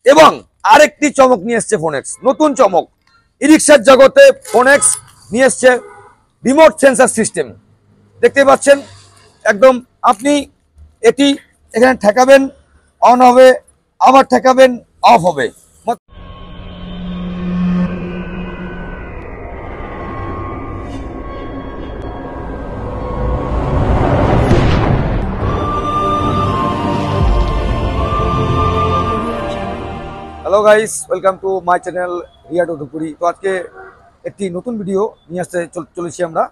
এবং আরেকটি চমক নিয়ে এসছে ফোনেক্স, নতুন চমক। ই রিক্সার জগতে ফোনেক্স নিয়ে এসছে রিমোট সেন্সার সিস্টেম। দেখতে পাচ্ছেন একদম আপনি এটি এখানে ঠেকাবেন, অন হবে, আবার ঠেকাবেন, অফ হবে। Hello guys, welcome to my channel Riya to Dhupguri. তো আজকে একটি নতুন ভিডিও নিয়ে আসতে চলেছি আমরা।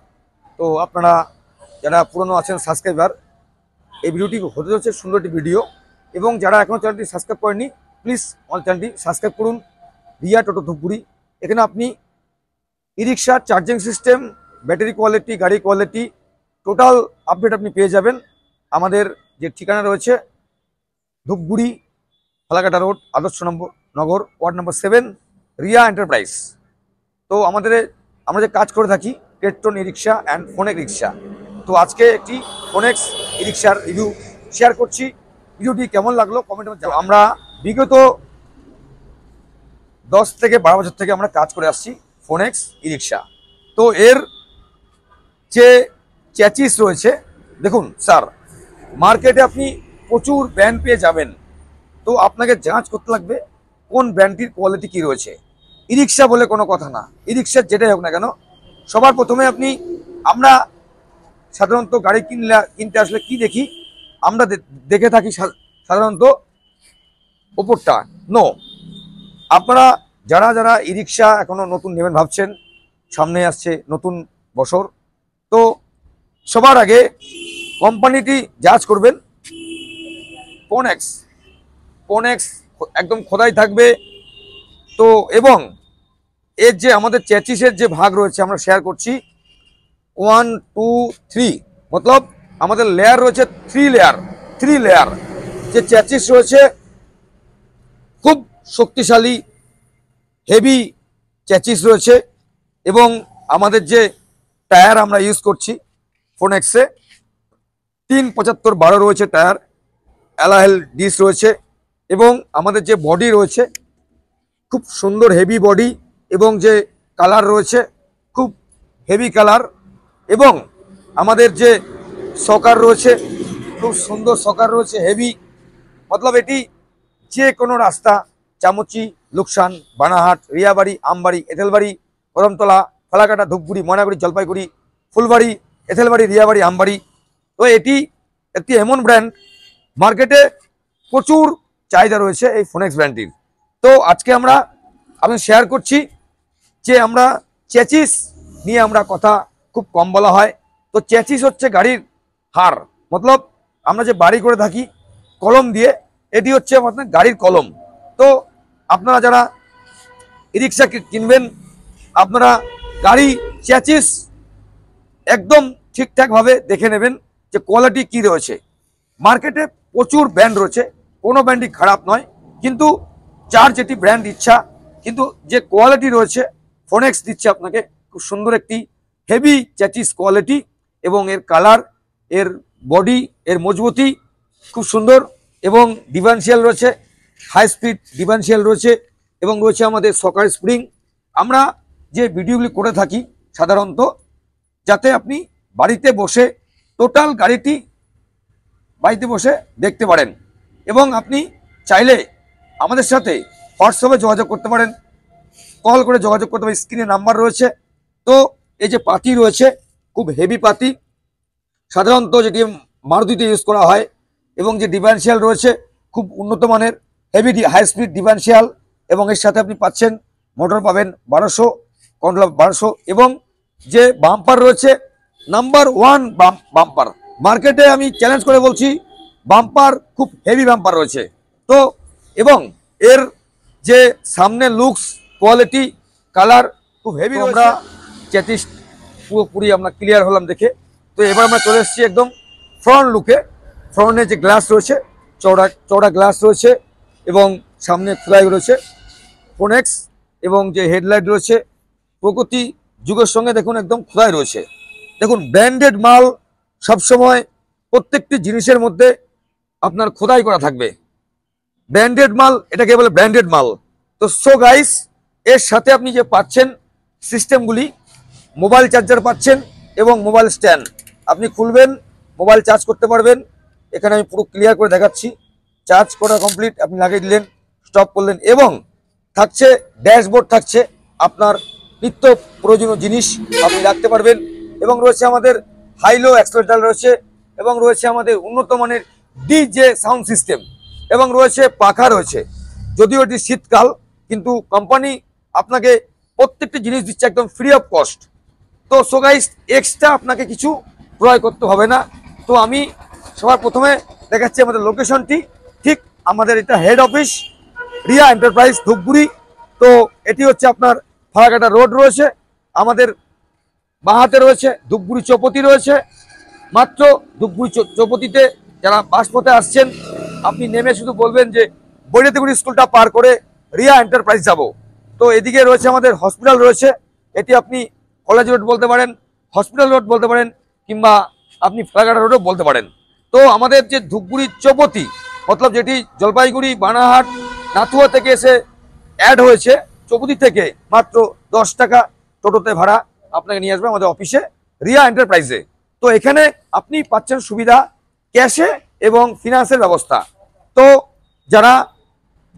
তো আপনারা যারা পুরনো আছেন সাবস্ক্রাইবার, এই ভিডিওটি হতে চলছে সুন্দর একটি ভিডিও। এবং যারা এখনও চ্যানেলটি সাবস্ক্রাইব করেননি, প্লিজ আমার চ্যানেলটি সাবস্ক্রাইব করুন, রিয়া টোটো ধুপুরি। এখানে আপনি ই রিক্সা, চার্জিং সিস্টেম, ব্যাটারি কোয়ালিটি, গাড়ি কোয়ালিটি, টোটাল আপডেট আপনি পেয়ে যাবেন। আমাদের যে ঠিকানা রয়েছে Dhupguri, Falakata road, Adarsh Nagar, ward number 7, Riya enterprise. তো আমরা যে কাজ করে থাকি টেট্রন ই রিক্সা অ্যান্ড ফোনেক্স রিক্সা। তো আজকে একটি ফোনেক্স ই রিক্সার রিভিউ শেয়ার করছি। ভিডিওটি কেমন লাগলো কমেন্টে জানাবেন। আমরা বিগত 10 থেকে 12 বছর থেকে আমরা কাজ করে আসছি ফোনেক্স ই রিক্সা। তো এর যে চ্যাচিস রয়েছে, দেখুন স্যার, মার্কেটে আপনি প্রচুর ব্র্যান্ড পেয়ে যাবেন। তো আপনাকে যাঞ্চ করতে লাগবে কোন ব্র্যান্ডটির কোয়ালিটি কী রয়েছে। ই রিক্সা বলে কোনো কথা না, ই রিক্সার যেটাই হোক না কেন, সবার প্রথমে আমরা সাধারণত গাড়ি কিনতে আসলে কি দেখি, আমরা দেখে থাকি সাধারণত ওপরটা। নো, আপনারা যারা ই রিক্সা এখনও নতুন নেবেন ভাবছেন, সামনে আসছে নতুন বছর, তো সবার আগে কোম্পানিটি যাঞ্চ করবেন ফোনেক্স একদম খোদাই থাকবে। তো এবং এর যে আমাদের চ্যাচিসের যে ভাগ রয়েছে আমরা শেয়ার করছি 1, 2, 3, মতলব আমাদের লেয়ার রয়েছে 3 লেয়ার। যে চ্যাচিস রয়েছে খুব শক্তিশালী হেভি চ্যাচিস রয়েছে। এবং আমাদের যে টায়ার আমরা ইউজ করছি ফোনেক্সে 375/12 রয়েছে টায়ার, অ্যালয়েল ডিস রয়েছে। এবং আমাদের যে বডি রয়েছে খুব সুন্দর হেভি বডি, এবং যে কালার রয়েছে খুব হেভি কালার। এবং আমাদের যে সকার রয়েছে খুব সুন্দর সকার রয়েছে, হেভি। মতলব এটি যে কোনো রাস্তা, চামচি, লুকসান, বানাহাট, রিয়াবাড়ি, আমবাড়ি, এঁথেলবাড়ি, কদমতলা, ফালাকাটা, ধূপগুড়ি, ময়নাগুড়ি, জলপাইগুড়ি, ফুলবাড়ি, এঁথেলবাড়ি, রিয়াবাড়ি, আমবাড়ি। তো এটি একটি এমন ব্র্যান্ড, মার্কেটে প্রচুর চাহিদা রয়েছে এই ফোনেক্স ব্র্যান্ডটির। তো আজকে আমি শেয়ার করছি যে আমরা চ্যাচিস নিয়ে আমরা কথা খুব কম বলা হয়। তো চ্যাচিস হচ্ছে গাড়ির হাড়, মতলব আমরা যে বাড়ি করে থাকি কলম দিয়ে, এটি হচ্ছে আমাদের গাড়ির কলম। তো আপনারা যারা ই রিক্সা কিনবেন, আপনারা গাড়ি চ্যাচিস একদম ঠিকঠাকভাবে দেখে নেবেন যে কোয়ালিটি কী রয়েছে। মার্কেটে প্রচুর ব্র্যান্ড রয়েছে, কোনো ব্র্যান্ডই খারাপ নয়, কিন্তু যার যেটি ব্র্যান্ড ইচ্ছা, কিন্তু যে কোয়ালিটি রয়েছে ফোনেক্স দিচ্ছে আপনাকে খুব সুন্দর একটি হেভি চ্যাচিস কোয়ালিটি। এবং এর কালার, এর বডি, এর মজবুতি খুব সুন্দর। এবং ডিফারেন্সিয়াল রয়েছে, হাই স্পিড ডিফারেন্সিয়াল রয়েছে, এবং রয়েছে আমাদের সকার স্প্রিং। আমরা যে ভিডিওগুলি করে থাকি সাধারণত যাতে আপনি বাড়িতে বসে টোটাল গাড়িটি বাড়িতে বসে দেখতে পারেন। এবং আপনি চাইলে আমাদের সাথে হোয়াটসঅ্যাপে যোগাযোগ করতে পারেন, কল করে যোগাযোগ করতে পারেন, স্ক্রিনে নাম্বার রয়েছে। তো এই যে পাতি রয়েছে খুব হেভি পাতি, সাধারণত যেটি মারুতিতে ইউজ করা হয়। এবং যে ডিফারেন্সিয়াল রয়েছে খুব উন্নত মানের হেভি হাই স্পিড ডিফারেন্সিয়াল। এবং এর সাথে আপনি পাচ্ছেন মোটর পাবেন 1200, কন্ট্রোল 1200। এবং যে বাম্পার রয়েছে নাম্বার 1 বাম্পার, মার্কেটে আমি চ্যালেঞ্জ করে বলছি বাম্পার খুব হেভি বাম্পার রয়েছে। তো এবং এর যে সামনে লুকস, কোয়ালিটি, কালার খুব হেভি। আমরা চ্যাচিস পুরোপুরি আমরা ক্লিয়ার হলাম দেখে। তো এবার আমরা চলে এসেছি একদম ফ্রন্ট লুকে। ফ্রন্টে যে গ্লাস রয়েছে চওড়া গ্লাস রয়েছে, এবং সামনে ফ্লাই রয়েছে ফোনেক্স। এবং যে হেডলাইট রয়েছে প্রকৃতি যুগের সঙ্গে দেখুন একদম খোদাই রয়েছে। দেখুন ব্র্যান্ডেড মাল সবসময় প্রত্যেকটি জিনিসের মধ্যে আপনার খোদাই করা থাকবে। ব্র্যান্ডেড মাল, এটাকে বলে ব্র্যান্ডেড মাল। তো সো গাইস, এর সাথে আপনি যে পাচ্ছেন সিস্টেমগুলি, মোবাইল চার্জার পাচ্ছেন এবং মোবাইল স্ট্যান্ড, আপনি খুলবেন, মোবাইল চার্জ করতে পারবেন। এখানে আমি পুরো ক্লিয়ার করে দেখাচ্ছি। চার্জ করা কমপ্লিট, আপনি লাগিয়ে দিলেন, স্টপ করলেন, এবং থাকছে ড্যাশবোর্ড, থাকছে আপনার নিত্য প্রয়োজনীয় জিনিস আপনি রাখতে পারবেন। এবং রয়েছে আমাদের হাইলো অ্যাক্সেলেটার রয়েছে, এবং রয়েছে আমাদের উন্নত মানের ডিজে সাউন্ড সিস্টেম, এবং রয়েছে পাখা রয়েছে। যদিও এটি শীতকাল, কিন্তু কোম্পানি আপনাকে প্রত্যেকটি জিনিস দিচ্ছে একদম ফ্রি অফ কস্ট। তো সো গাইস, এক্সট্রা আপনাকে কিছু ক্রয় করতে হবে না। তো আমি সবার প্রথমে দেখাচ্ছি আমাদের লোকেশনটি। ঠিক আমাদের এটা head office, Riya enterprise Dhupguri. তো এটি হচ্ছে আপনার ফালাকাটা রোড রয়েছে, আমাদের বাঁহাতে রয়েছে ধূপগুড়ি চৌপতি রয়েছে। মাত্র ধূপগুড়ি চৌপতিতে যারা বাসপথে আসছেন, আপনি নেমে শুধু বলবেন যে বৈরাতিগুড়ি স্কুলটা পার করে রিয়া এন্টারপ্রাইজ যাব। তো এদিকে রয়েছে আমাদের হসপিটাল রয়েছে, এটি আপনি কলেজ রোড বলতে পারেন, হসপিটাল রোড বলতে পারেন, কিংবা আপনি ফালাকাটা রোডও বলতে পারেন। তো আমাদের যে ধূপগুড়ি চৌপতি, মতলব যেটি জলপাইগুড়ি, বানাহাট, নাথুয়া থেকে এসে অ্যাড হয়েছে, চৌপতি থেকে মাত্র 10 টাকা টোটোতে ভাড়া আপনাকে নিয়ে আসবে আমাদের অফিসে রিয়া এন্টারপ্রাইজে। তো এখানে আপনি পাচ্ছেন সুবিধা ক্যাশে এবং ফিনান্সের ব্যবস্থা। তো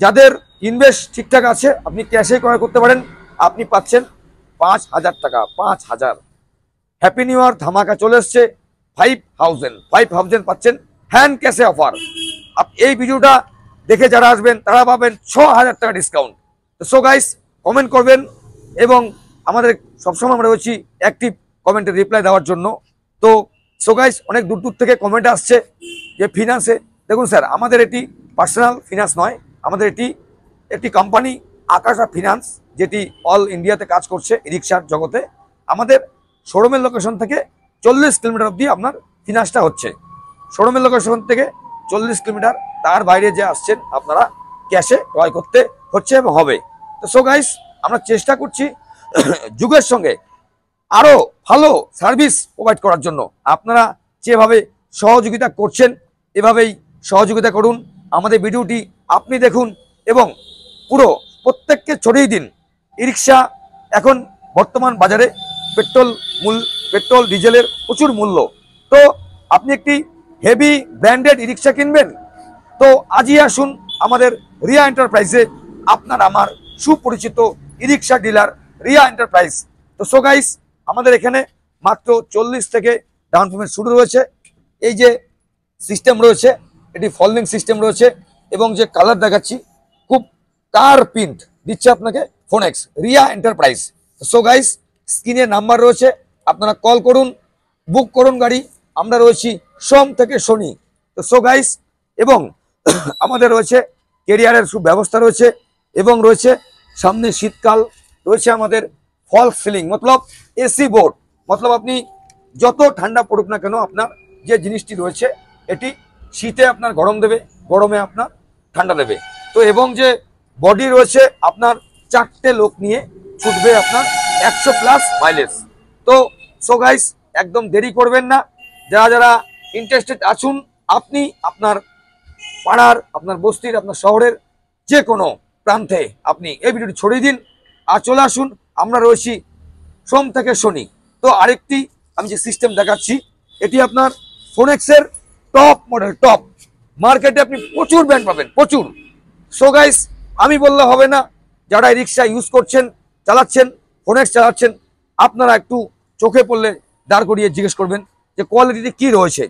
যাদের ইনভেস্ট ঠিকঠাক আছে, আপনি ক্যাশে ক্রয় করতে পারেন। আপনি পাচ্ছেন 5,000 টাকা, 5,000। হ্যাপি নিউ ইয়ার ধামাকা চলে এসছে, 5,000 পাচ্ছেন হ্যান্ড ক্যাশে অফার। এই ভিডিওটা দেখে যারা আসবেন তারা পাবেন 6,000 টাকা ডিসকাউন্ট। তো সো গাইস, কমেন্ট করবেন, এবং আমাদের সবসময় আমরা রয়েছি অ্যাক্টিভ কমেন্টে রিপ্লাই দেওয়ার জন্য। তো সো গাইস, অনেক দূর দূর থেকে কমেন্ট আসছে যে ফিনান্সে। দেখুন স্যার, আমাদের এটি পার্সোনাল ফিনান্স নয়, আমাদের এটি একটি কোম্পানি আকাশা ফিনান্স, যেটি অল ইন্ডিয়াতে কাজ করছে ই রিক্সার জগতে। আমাদের শোরুমের লোকেশন থেকে 40 কিলোমিটার অবধি আপনার ফিনান্সটা হচ্ছে। শোরুমের লোকেশন থেকে 40 কিলোমিটার, তার বাইরে যে আসছেন আপনারা ক্যাশে ক্রয় করতে হচ্ছে এবং হবে। তো সো গাইস, আমরা চেষ্টা করছি যুগের সঙ্গে আরো ভালো সার্ভিস প্রোভাইড করার জন্য। আপনারা যেভাবে সহযোগিতা করছেন, এভাবেই সহযোগিতা করুন। আমাদের ভিডিওটি আপনি দেখুন এবং পুরো প্রত্যেককে ছড়িয়ে দিন। ই রিক্সা এখন বর্তমান বাজারে পেট্রোল ডিজেলের প্রচুর মূল্য। তো আপনি একটি হেভি ব্র্যান্ডেড ই রিক্সা কিনবেন, তো আজই আসুন আমাদের রিয়া এন্টারপ্রাইজে, আপনার আমার সুপরিচিত ই রিক্সা ডিলার রিয়া এন্টারপ্রাইজ। তো সো গাইস, আমাদের এখানে মাত্র 40 থেকে ডাউন পেমেন্ট শুরু রয়েছে। এই যে সিস্টেম রয়েছে, এটি ফলডিং সিস্টেম রয়েছে, এবং যে কালার দেখাচ্ছি খুব কার প্রিন্ট দিচ্ছে আপনাকে phonics Riya enterprise. So guys, স্ক্রিনে নাম্বার রয়েছে, আপনারা কল করুন, বুক করুন গাড়ি। আমরা রয়েছি সোম থেকে শনি। তো সো গাইস, এবং আমাদের রয়েছে কেরিয়ারের সুব্যবস্থা রয়েছে, এবং রয়েছে সামনে শীতকাল, রয়েছে আমাদের ফল সিলিং, মতলব এসি বোর্ড। মতলব আপনি যত ঠান্ডা পড়ুক না কেন, আপনার যে জিনিসটি রয়েছে এটি শীতে আপনার গরম দেবে, গরমে আপনার ঠান্ডা দেবে। তো এবং যে বডি রয়েছে আপনার 4টে লোক নিয়ে ছুটবে আপনার 100+ মাইলেজ। তো সো গাইস, একদম দেরি করবেন না। যারা ইন্টারেস্টেড আছুন, আপনি আপনার পাড়ার, আপনার বস্তির, আপনার শহরের যে কোনো প্রান্তে আপনি এই ভিডিওটি ছড়িয়ে দিন, আর চলে আসুন। আমরা রয়েছি সোম থেকে শনি। তো আরেকটি আমি যে সিস্টেম দেখাচ্ছি, এটি আপনার ফোনেক্সের টপ মডেল, টপ মার্কেটে আপনি প্রচুর ব্র্যান্ড পাবেন, প্রচুর। সো গাইস, আমি বললে হবে না, যারা এই রিক্সা ইউজ করছেন, চালাচ্ছেন, ফোনেক্স চালাচ্ছেন, আপনারা একটু চোখে পড়লে দাঁড় করিয়ে জিজ্ঞেস করবেন যে কোয়ালিটিতে কি রয়েছে।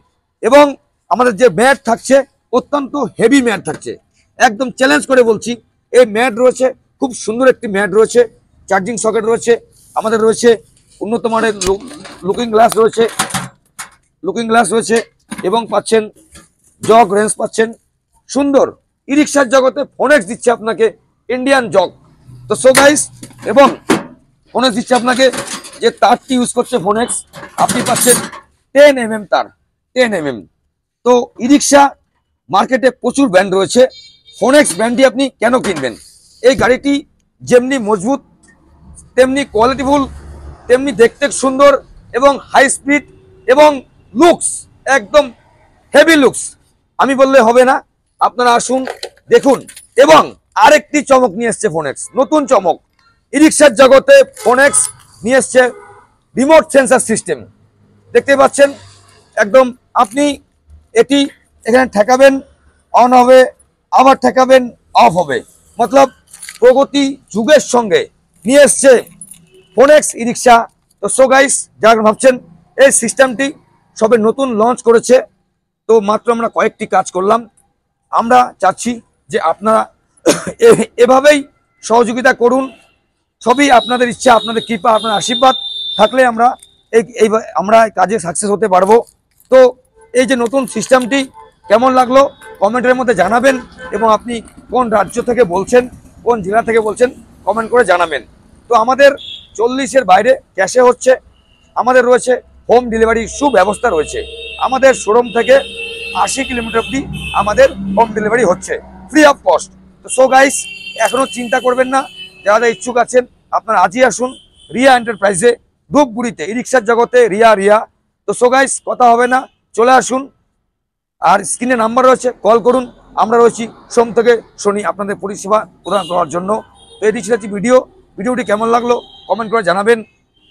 এবং আমাদের যে ম্যাট থাকছে, অত্যন্ত হেভি ম্যাট থাকছে, একদম চ্যালেঞ্জ করে বলছি। এই ম্যাট রয়েছে, খুব সুন্দর একটি ম্যাট রয়েছে, চার্জিং সকেট রয়েছে, আমাদের রয়েছে উন্নত মানের লুকিং গ্লাস রয়েছে, এবং পাচ্ছেন জগ রেঞ্জ পাচ্ছেন সুন্দর। ই রিক্সার জগতে ফোনেক্স দিচ্ছে আপনাকে ইন্ডিয়ান জগ। তো সো গাইস, এবং ফোনেক্স দিচ্ছে আপনাকে যে তারটি ইউজ করছে ফোনেক্স, আপনি পাচ্ছেন 10mm তার, 10mm। তো ই রিক্সা মার্কেটে প্রচুর ব্র্যান্ড রয়েছে, ফোনেক্স ব্র্যান্ডটি আপনি কেন কিনবেন? এই গাড়িটি যেমনি মজবুত, তেমনি কোয়ালিটিফুল, তেমনি দেখতে সুন্দর, এবং হাই স্পিড, এবং লুকস একদম হেভি লুকস। আমি বললে হবে না, আপনারা আসুন, দেখুন। এবং আরেকটি চমক নিয়ে এসছে ফোনেক্স, নতুন চমক ই রিক্সার জগতে। ফোনেক্স নিয়ে এসছে রিমোট সেন্সার সিস্টেম। দেখতে পাচ্ছেন একদম, আপনি এটি এখানে ঠেকাবেন, অন হবে, আবার ঠেকাবেন, অফ হবে। মতলব প্রগতি যুগের সঙ্গে নিয়ে এসছে ফোনেক্স ই রিক্সা। তো সো গাইস, যারা ভাবছেন এই সিস্টেমটি সবে নতুন লঞ্চ করেছে, তো মাত্র আমরা কয়েকটি কাজ করলাম। আমরা চাচ্ছি যে আপনারা এভাবেই সহযোগিতা করুন। সবই আপনাদের ইচ্ছা, আপনাদের কৃপা, আপনার আশীর্বাদ থাকলে আমরা আমরা কাজে সাকসেস হতে পারবো। তো এই যে নতুন সিস্টেমটি কেমন লাগলো কমেন্টের মধ্যে জানাবেন, এবং আপনি কোন রাজ্য থেকে বলছেন, কোন জেলা থেকে বলছেন, কমেন্ট করে জানাবেন। তো আমাদের 40-এর বাইরে ক্যাশে হচ্ছে, আমাদের রয়েছে হোম ডেলিভারির সুব্যবস্থা রয়েছে। আমাদের শোরুম থেকে 80 কিলোমিটার অব্দি আমাদের হোম ডেলিভারি হচ্ছে, ফ্রি অফ কস্ট। তো সো গাইস, এখনো চিন্তা করবেন না, যারা ইচ্ছুক আছেন আপনারা আজই আসুন রিয়া এন্টারপ্রাইজে, ধূপগুড়িতে, ই রিক্সার জগতে রিয়া। তো সো গাইস, কথা হবে না, চলে আসুন। আর স্ক্রিনে নাম্বার রয়েছে, কল করুন। আমরা রয়েছি সোম থেকে শনি আপনাদের পরিষেবা প্রদান করার জন্য। তো এটি ছিল ভিডিওটি কেমন লাগলো কমেন্ট করে জানাবেন।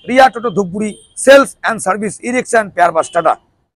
Riya Toto Dhupguri, sales and service, e rickshaw and পেয়ার বাস। টাটা।